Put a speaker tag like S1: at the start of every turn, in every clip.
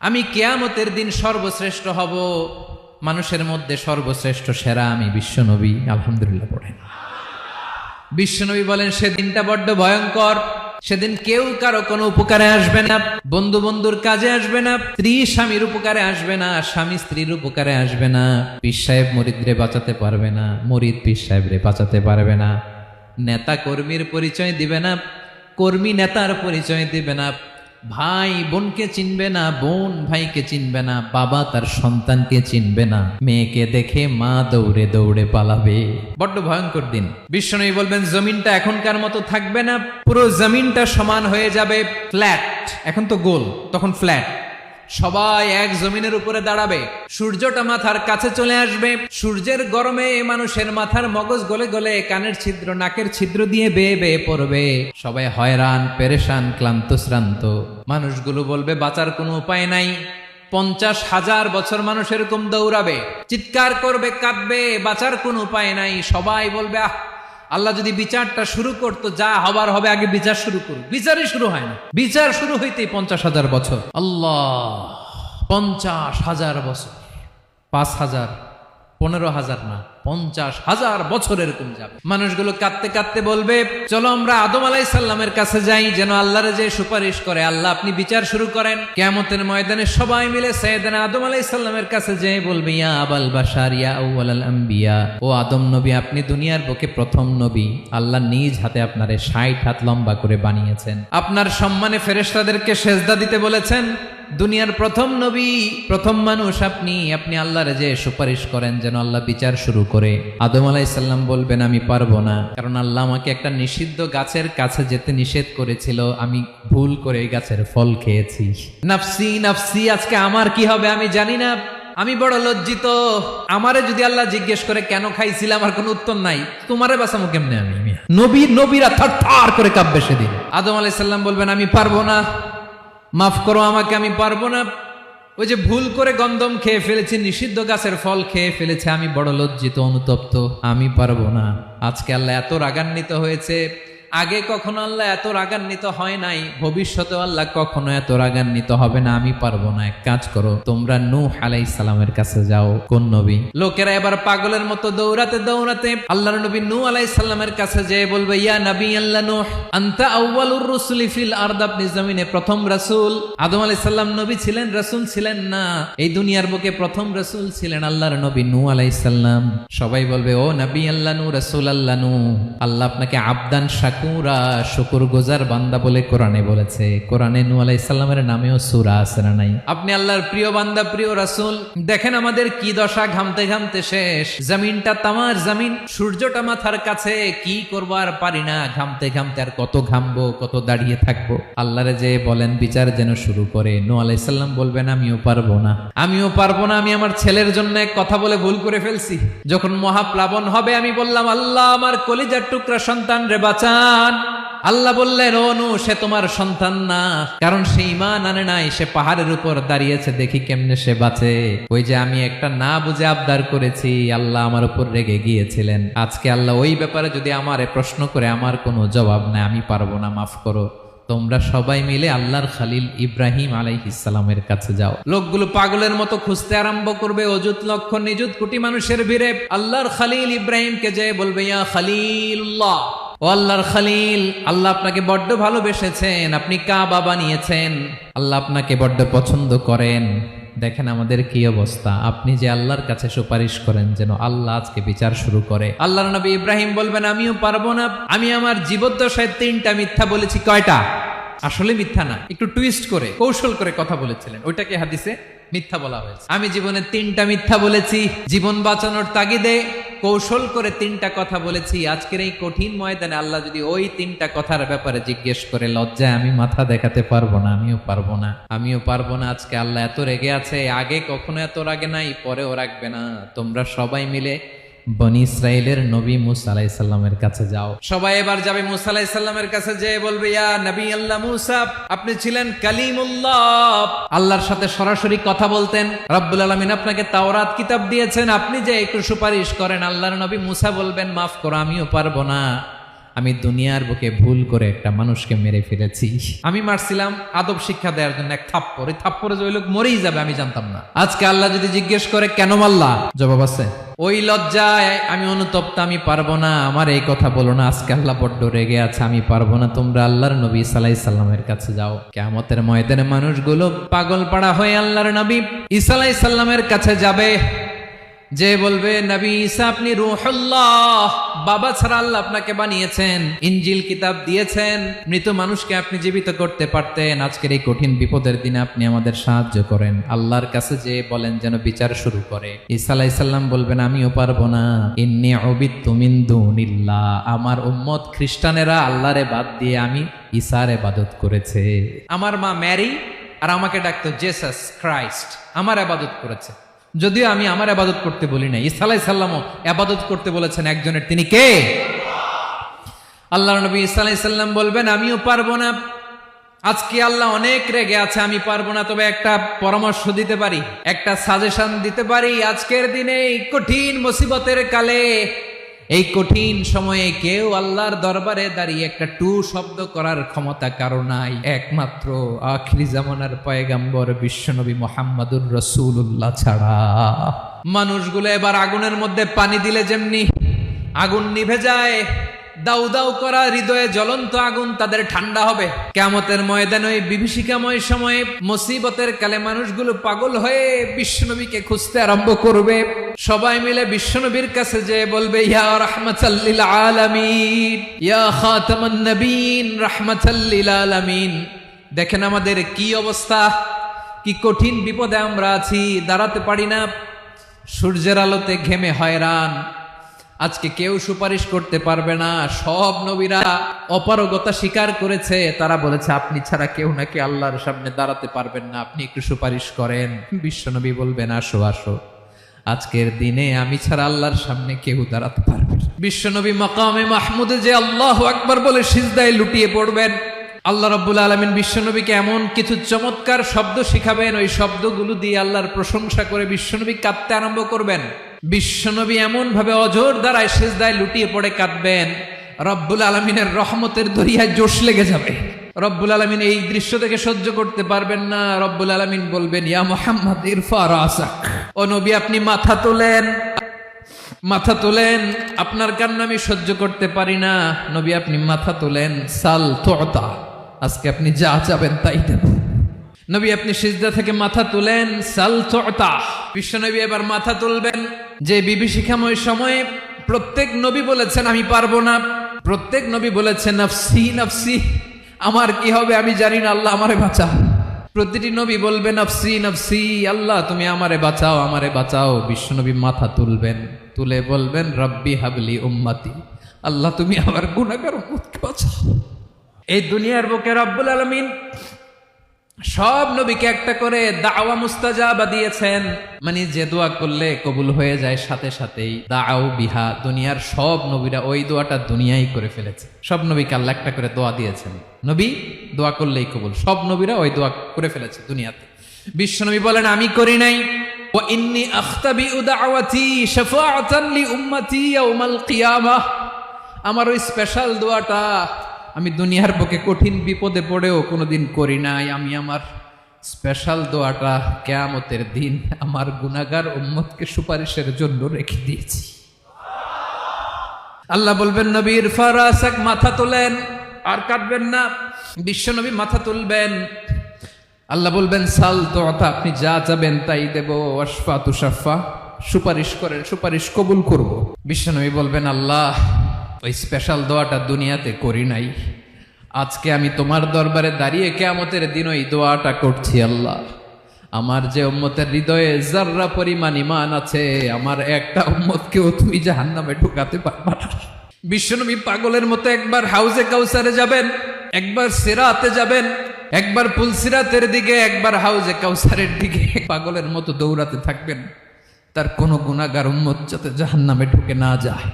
S1: আমি কিয়ামতের দিন সর্বশ্রেষ্ঠ হব, মানুষের মধ্যে সর্বশ্রেষ্ঠ সেরা আমি বিশ্বনবী। আলহামদুলিল্লাহ পড়েন। বিশ্বনবী বলেন সেদিনটা বড্ড ভয়ঙ্কর। সেদিন কেউ কারো কোনো উপকারে আসবে না, বন্ধু বন্ধুর কাজে আসবে না, স্ত্রী স্বামীর উপকারে আসবে না, স্বামী স্ত্রীর উপকারে আসবে না, পীর সাহেব মুরিদরে বাঁচাতে পারবে না, মুরিদ পীর সাহেবরে বাঁচাতে পারবে না, নেতা কর্মীর পরিচয় দিবে না, কর্মী নেতার পরিচয় দিবে না, ভাই বোনকে চিনবে না, বোন ভাইকে চিনবে না, বাবা তার সন্তানকে চিনবে না, মেয়েকে দেখে মা দৌড়ে দৌড়ে পালাবে। বড্ড ভয়ঙ্কর দিন। বিশ্বনবী বলবেন জমিনটা এখনকার মতো থাকবে না, পুরো জমিনটা সমান হয়ে যাবে, ফ্ল্যাট। এখন তো গোল, তখন ফ্ল্যাট। সবাই এক জমিনের উপরে দাঁড়াবে, সূর্যটা মাথার কাছে চলে আসবে, সূর্যের গরমে মানুষের মাথার মগজ গলে গলে কানের ছিদ্র নাকের ছিদ্র দিয়ে বেয়ে বেয়ে পড়বে। সবাই হয়রান পেরেশান ক্লান্ত শ্রান্ত। মানুষগুলো বলবে বাঁচার কোনো উপায় নাই। 50,000 বছর মানুষ এরকম দৌড়াবে, চিৎকার করবে, কাঁদবে, বাঁচার কোনো উপায় নাই। সবাই বলবে আহ, আল্লাহ যদি বিচারটা শুরু করতো, যা হবার হবে, আগে বিচার শুরু করুক। বিচারই শুরু হয় না, বিচার শুরু হইতেই 50,000 বছর। আল্লাহ, 50,000 বছর, 5,000, 15,000 না, 50,000 বছর এরকম যাবে। মানুষগুলো কাঁদতে কাঁদতে বলবে চলো আমরা আদম আলাইহিস সালামের কাছে যাই, যেন আল্লাহর যে সুপারিশ করে, আল্লাহ আপনি বিচার শুরু করেন। কিয়ামতের ময়দানে সবাই মিলে সাইয়েদনা আদম আলাইহিস সালামের কাছে যেয়ে বলবে ইয়া আবাল বাশার ইয়া আউয়ালাল আম্বিয়া, ও আদম নবী, আপনি দুনিয়ার বুকে প্রথম নবী। আল্লাহ নিজ হাতে আপনারে 60 হাত লম্বা করে বানিয়েছেন, আপনার সম্মানে ফেরেশতাদেরকে সেজদা দিতে বলেছেন। দুনিয়ার প্রথম নবী, প্রথম মানুষ আপনি। আপনি আল্লাহর যে সুপারিশ করেন যেন আল্লাহ বিচার শুরু করে। আদম আলাইহিস সালাম বলবেন আমি পারবো না, কারণ আল্লাহ আমাকে একটা নিষিদ্ধ গাছের কাছে যেতে নিষেধ করেছিল, আমি ভুল করে এই গাছের ফল খেয়েছি। নাফসি নাফসি, আজকে আমার কি হবে আমি জানি না, আমি বড় লজ্জিত। আমারে যদি আল্লাহ জিজ্ঞেস করে কেন খাইছিলাম, আমার কোনো উত্তর নাই, তোমারে বাঁচামো কেমনে আমি? নবীরা থার করে কাঁপবে সেদিন। আদম আলাইহিস সালাম বলবেন আমি পারবো না, মাফ করো আমাকে, আমি পারবো না। ওই যে ভুল করে গন্ধম খেয়ে ফেলেছি, নিষিদ্ধ গাছের ফল খেয়ে ফেলেছে, আমি বড় লজ্জিত অনুতপ্ত, আমি পারবো না। আজকে আল্লাহ এত রাগান্বিত হয়েছে, আগে কখনো আল্লাহ এত রাগান্বিত হয় নাই, ভবিষ্যতে আল্লাহ কখনো এত রাগান্বিত হবে না। আমি পারবো না, এক কাজ করো, তোমরা নূহ আলাইহিস সালামের কাছে যাও। কোন নবী? লোকেরা এবার পাগলের মতো দৌড়াতে দৌড়াতে আল্লাহর নবী নূহ আলাইহিস সালামের কাছে যেয়ে বলবে ইয়া নবী আল্লাহ নূহ, আনতা আউয়ালুর রাসূলি ফিল আরদ, আপনি জমিনে প্রথম রাসূল। আদম আলাইহিস সালাম নবী ছিলেন, রাসূল ছিলেন না, এই দুনিয়ার বুকে প্রথম রাসূল ছিলেন আল্লাহর নবী নূহ আলাইহিস সালাম। সবাই বলবে ও নবী আল্লাহ নূহ, রাসূল আল্লাহ নূহ, আল্লাহ আপনাকে আবদান শাকুরা, শুকর গুজার বান্দা বলে কোরআনে বলেছে। কোরআনে নূহ আলাইহিস সালামের নামেও সূরা আছে না নাই? আপনি আল্লাহর প্রিয় বান্দা, প্রিয় রাসূল। দেখেন আমাদের কি দশা, ঘামতে ঘামতে শেষ, জমিনটা তামার জমিন, সূর্যটা মাথার কাছে, কি করবো আর পারি না, ঘামতে ঘামতে আর কত ঘামবো, কত দাঁড়িয়ে থাকবো। আল্লাহরে যে বলেন বিচার যেন শুরু করে। নূহ আলাইহিস সালাম বলবেন আমিও পারবো না, আমিও পারবো না, আমি আমার ছেলের জন্য এক কথা বলে ভুল করে ফেলছি। যখন মহাপ্লাবন হবে আমি বললাম আল্লাহ আমার কলিজার টুকরা সন্তান রে বাঁচান। আল্লাহ বললেন ও নূহ, সে তোমার সন্তান না, কারণ সে ঈমান আনে নাই, সে পাহাড়ের উপর দাঁড়িয়েছে, দেখি কেমনে সে বাঁচে। ওই যে আমি একটা না বুঝে আবদার করেছি, আল্লাহ আমার উপর রেগে গিয়েছিলেন। আজকে আল্লাহ ওই ব্যাপারে যদি আমারে প্রশ্ন করে, আমার কোনো জবাব নাই, আমি পারবো না, মাফ করো। তোমরা সবাই মিলে আল্লাহর খালিল ইব্রাহিম আলাইহিস সালামের কাছে যাও। লোকগুলো পাগলের মতো খুঁজতে আরম্ভ করবে, অযুত লক্ষ নিযুত কোটি মানুষের ভিড়ে আল্লাহর খালিল ইব্রাহিমকে যেয়ে বলবে ইয়া খালিলুল্লাহ, ও আল্লাহর খালিল, আল্লাহ আপনাকে বড্ড ভালোবেসেছেন, আপনি কাবা বানিয়েছেন, আল্লাহ আপনাকে বড্ড পছন্দ করেন। দেখেন আমাদের কি অবস্থা, আপনি যে আল্লাহর কাছে সুপারিশ করেন যেন আল্লাহ আজকে বিচার শুরু করে। আল্লাহর নবী ইব্রাহিম বলবেন আমিও পারবো না, আমি আমার জীবদ্দশায় 3টা মিথ্যা বলেছি। কয়টা? আসলে মিথ্যা না, একটু টুইস্ট করে কৌশল করে কথা বলেছিলেন, ওইটাকে হাদিসে মিথ্যা বলা হয়েছে। আমি জীবনে 3টা মিথ্যা বলেছি, জীবন বাঁচানোর তাগিদে কৌশল করে 3টা কথা বলেছি। আজকের এই কঠিন ময়দানে আল্লাহ যদি ওই 3টা কথার ব্যাপারে জিজ্ঞেস করে, লজ্জায় আমি মাথা দেখাতে পারবো না, আমিও পারবো না, আমিও পারবো না। আজকে আল্লাহ এত রেগে আছে, আগে কখনো এত রাগে নাই, পরেও রাখবে না। তোমরা সবাই মিলে বনি ইসরাইলের নবী মুসা আলাইহিস সালামের কাছে যাও। সবাই এবার যাবে মুসা আলাইহিস সালামের কাছে, যেয়ে বলবে ইয়া নবী আল্লাহ মুসা, আপনি ছিলেন কালিমুল্লাহ, আল্লাহর সাথে সরাসরি কথা বলতেন, রব্বুল আলামিন আপনাকে তাওরাত কিতাব দিয়েছেন, আপনি যে একটু সুপারিশ করেন। আল্লাহর নবী মুসা বলবেন মাফ করো, আমিও পারবো না, আমি দুনিয়ার বুকে ভুল করে একটা মানুষকে মেরে ফেলেছি। আমি মারছিলাম আদব শিক্ষা দেওয়ার জন্য এক থাপ্পড়, এই থাপ্পড়ে যে ওই লোক মরেই যাবে আমি জানতাম না। আজকে আল্লাহ যদি জিজ্ঞেস করে কেন মারলা, জবাব আছে। ওই লজ্জায় আমি অনুতপ্ত, আমি পারবো না, আমার এই কথা বলো না। আজকে আল্লাহ বড্ড রেগে আছে, আমি পারবো না। তোমরা আল্লাহর নবী সাল্লাল্লাহু আলাইহি সাল্লামের কাছে যাও। কিয়ামতের ময়দানে মানুষগুলো পাগল পাড়া হয়ে আল্লাহর নবী ঈসা আলাইহিস সালামের কাছে যাবে, যে বলবে নবী ঈসা আপনি রূহুল্লাহ, বাবা ছাড়া আল্লাহ আপনাকে বানিয়েছেন, ইনজিল কিতাব দিয়েছেন, মৃত মানুষকে আপনি জীবিত করতে পারতেন। আজকের এই কঠিন বিপদের দিনে আপনি আমাদের সাহায্য করেন। আল্লাহর কাছে যে বলেন যেন বিচার শুরু করে। ঈসা আলাইহিস সালাম বলবেন আমিও পারবো না। ইন্নী উবিদতু মিন দুনিল্লাহ, আমার উম্মত খ্রিস্টানেরা আল্লাহরে বাদ দিয়ে আমি ঈসার ইবাদত করেছে। আমার মা ম্যারি আর আমাকে ডাকতো জেসাস ক্রাইস্ট, আমার ইবাদত করেছে। যদিও আমি আমার ইবাদত করতে বলি না, ঈসা আলাইহিস সালামও ইবাদত করতে বলেছেন একজনের, তিনি কে? আল্লাহর নবী ঈসা আলাইহিস সালাম বলবেন আমিও পারবো না। আজকে আল্লাহ অনেক রেগে আছে, আমি পারবো না। তবে একটা পরামর্শ দিতে পারি, একটা সাজেশন দিতে পারি। আজকের দিনে এই কঠিন মুসিবতের কালে, এই কঠিন সময়ে কেউ আল্লাহর দরবারে দাঁড়িয়ে একটা টু শব্দ করার ক্ষমতা কারো নাই, একমাত্র আখিরি জামানার পয়গাম্বর বিশ্বনবী মুহাম্মদুর রাসূলুল্লাহ ছাড়া। মানুষগুলো এবার আগুনের মধ্যে পানি দিলে যেমনি আগুন নিভে যায়, দাউ দাউ করা হৃদয়ে জ্বলন্ত আগুন তাদের ঠান্ডা হবে। কিয়ামতের ময়দানে ওই বিভীষিকাময় সময়ে মুসিবতের কালে মানুষগুলো পাগল হয়ে বিশ্বনবীকে খুঁজতে আরম্ভ করবে। সবাই মিলে বিশ্বনবীর কাছে যেয়ে বলবে ইয়া রাহমাতাল লিল আলামিন, ইয়া খাতামান নবীন, রাহমাতাল লিল আলামিন। দেখেন আমাদের কি অবস্থা, কি কঠিন বিপদে আমরা আছি, দাঁড়াতে পারি না, সূর্যের আলোতে ঘেমে হয়রান। আজকে কেউ সুপারিশ করতে পারবে না। সব নবীরা অপারগতা স্বীকার করেছে, তারা বলেছে আপনি ছাড়া কেউ নাকি আল্লাহর সামনে দাঁড়াতে পারবেন না, আপনি একটু সুপারিশ করেন। বিশ্বনবী বলবেন আসো আসো, আজকের দিনে আমি ছাড়া আল্লাহর সামনে কেউ দাঁড়াতে পারবে না। বিশ্বনবী মাকামে মাহমুদে যে আল্লাহু আকবার বলে সিজদায় লুটিয়ে পড়বেন। আল্লাহ রাব্বুল আলামিন বিশ্বনবীকে এমন কিছু চমৎকার শব্দ শিখাবেন, ওই শব্দগুলো দিয়ে আল্লাহর প্রশংসা করে বিশ্বনবী কাঁদতে আরম্ভ করবেন। বিশ্বনবী এমন ভাবে অজর দ্বারায় সিজদায় লুটিয়ে পড়ে কাঁদবেন, রব্বুল আলামিনের রহমতের দরিয়ায় জোশ লেগে যাবে। রব্বুল আলামিন এই দৃশ্য থেকে সহ্য করতে পারবেন না। রব্বুল আলামিন বলবেন ইয়া মুহাম্মদ ইরফা রাসাক, ও নবী আপনি মাথা তোলেন, মাথা তোলেন, আপনার কান্না আমি সহ্য করতে পারি না। নবী আপনি মাথা তোলেন, সাল তুতা, আজকে আপনি যা চাবেন তাই দেব। নবী আপনি সিজদা থেকে মাথা তুলেন, সাল তুতা। বিশ্বনবী এবার মাথা তুলবেন। যে বিভীষিকাময় সময়ে প্রত্যেক নবী বলেছেন আমি পারবো না, প্রত্যেক নবী বলেছেন নফসি নফসি, আমার কি হবে আমি জানি না, আল্লাহ আমারে বাঁচাও। প্রতিটি নবী বলবে নফসি নফসি, আল্লাহ তুমি আমারে বাঁচাও, আমারে বাঁচাও। বিশ্বনবী মাথা তুলবেন, তুলে বলবেন রব্বি হাবলি উম্মতি, আল্লাহ তুমি আমার গুনাহগার উম্মতকে বাঁচাও। এই দুনিয়ার বুকে রব্বুল আলামিন সব নবীকে একটা করে দাওয়া মুস্তাজাবা দিয়েছেন, মানে যে দোয়া করলে কবুল হয়ে যায় সাথে সাথেই। দাও বিহা, দুনিয়ার সব নবীরা ওই দোয়াটা দুনিয়ায় করে ফেলেছে। সব নবীকে আল্লাহ একটা করে দোয়া দিয়েছেন, নবী দোয়া করলেই কবুল। সব নবীরা ওই দোয়া করে ফেলেছে দুনিয়াতে। বিশ্বনবী বলেন আমি করি নাই। ওয়া ইন্নী আখতাবিউ দাওয়াতি শাফাআতান লি উম্মতি ইয়াউমাল কিয়ামাহ, আমার ওই স্পেশাল দোয়াটা আমি দুনিয়ার বুকে কঠিন বিপদে পড়েও কোনোদিন করি নাই। আমি আমার স্পেশাল দোয়াটা কিয়ামতের দিন আমার গুনাহগার উম্মতকে সুপারিশের জন্য রেখে দিয়েছি। আল্লাহ বলবেন নবী ইরফা রাসাক, মাথা তোলেন, আর কাটবেন না। বিশ্বনবী মাথা তুলবেন। আল্লাহ বলবেন সাল তুতা, আপনি যা চাবেন তাই দেব। ওয়াশফা তুশাফা, সুপারিশ করেন, সুপারিশ কবুল করব। বিশ্বনবী বলবেন আল্লাহ ওই স্পেশাল দোয়াটা দুনিয়াতে করি নাই, আজকে আমি তোমার দরবারে দাঁড়িয়ে কিয়ামতের দিন ওই দোয়াটা করছি। আল্লাহ আমার যে উম্মতের হৃদয়ে যাররা পরিমাণ ঈমান আছে, আমার একটা উম্মতকেও তুমি জাহান্নামে ঢুকাতে পারবা না। বিশ্বনবী পাগলের মতো একবার হাউজে কাউসারে যাবেন, একবার সিরাতে যাবেন, একবার পুলসিরাতের দিকে, একবার হাউজে কাউসারের দিকে পাগলের মতো দৌড়াতে থাকবেন, তার কোনো গুনাহগার উম্মত যাতে জাহান্নামে ঢুকে না যায়।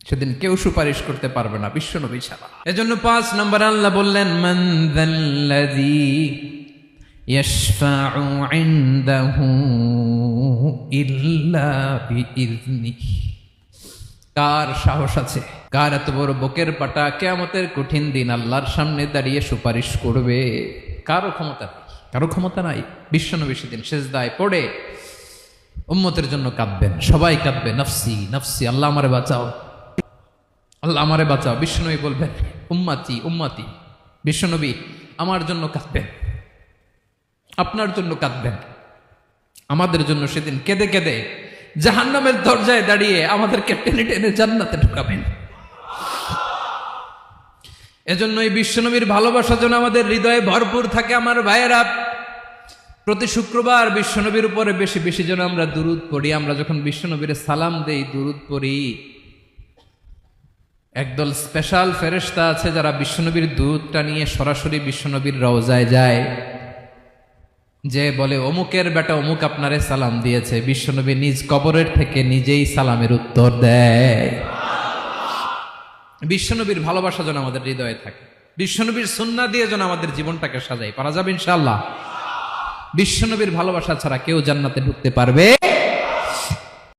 S1: সেদিন কেউ সুপারিশ করতে পারবে না বিশ্বনবী ছাড়া। এজন্য 5 নম্বর আল্লাহ বললেন মান যাল্লাযী ইয়াশফাউ ইনদাহু ইল্লা বিইযনিহি, কার সাহস আছে, কার এত বড় বুকের পাটা কিয়ামতের কঠিন দিন আল্লাহর সামনে দাঁড়িয়ে সুপারিশ করবে? কারো ক্ষমতা নেই, কারো ক্ষমতা নাই। বিশ্বনবী সেদিন সেজদায় পড়ে উম্মতের জন্য কাঁদবেন, সবাই কাঁদবে, নফসি নফসি, আল্লাহ আমারে বাঁচাও, আল্লাহ আমারে বাঁচাও। বিশ্বনবী বলবেন উম্মাতি উম্মাতি। বিশ্বনবী আমার জন্য কাঁদবেন, আপনার জন্য কাঁদবেন, আমাদের জন্য সেদিন কেঁদে কেঁদে জাহান্নামের দরজায় দাঁড়িয়ে আমাদেরকে টেনে টেনে জান্নাতে ঢুকাবেন। এজন্যই বিশ্বনবীর ভালোবাসা যেন আমাদের হৃদয়ে ভরপুর থাকে। আমার ভাইয়েরা, প্রতি শুক্রবার বিশ্বনবীর উপরে বেশি বেশি যেন আমরা দুরূদ পড়ি। আমরা যখন বিশ্বনবীর সালাম দেই, দুরূদ পড়ি, একদল স্পেশাল ফেরেশতা আছে যারা বিশ্বনবীর দুরূদটা নিয়ে সরাসরি বিশ্বনবীর রওজায় যায়, যে বলে অমুকের বেটা অমুক আপনারে সালাম দিয়েছে। বিশ্বনবী নিজ কবরের থেকে নিজেই সালামের উত্তর দেয়। বিশ্বনবীর ভালোবাসা যেন আমাদের হৃদয়ে থাকে, বিশ্বনবীর সুন্নাহ দিয়ে যেন আমাদের জীবনটাকে সাজাই। পারা যাবে ইনশাআল্লাহ। বিশ্বনবীর ভালোবাসা ছাড়া কেউ জান্নাতে ঢুকতে পারবে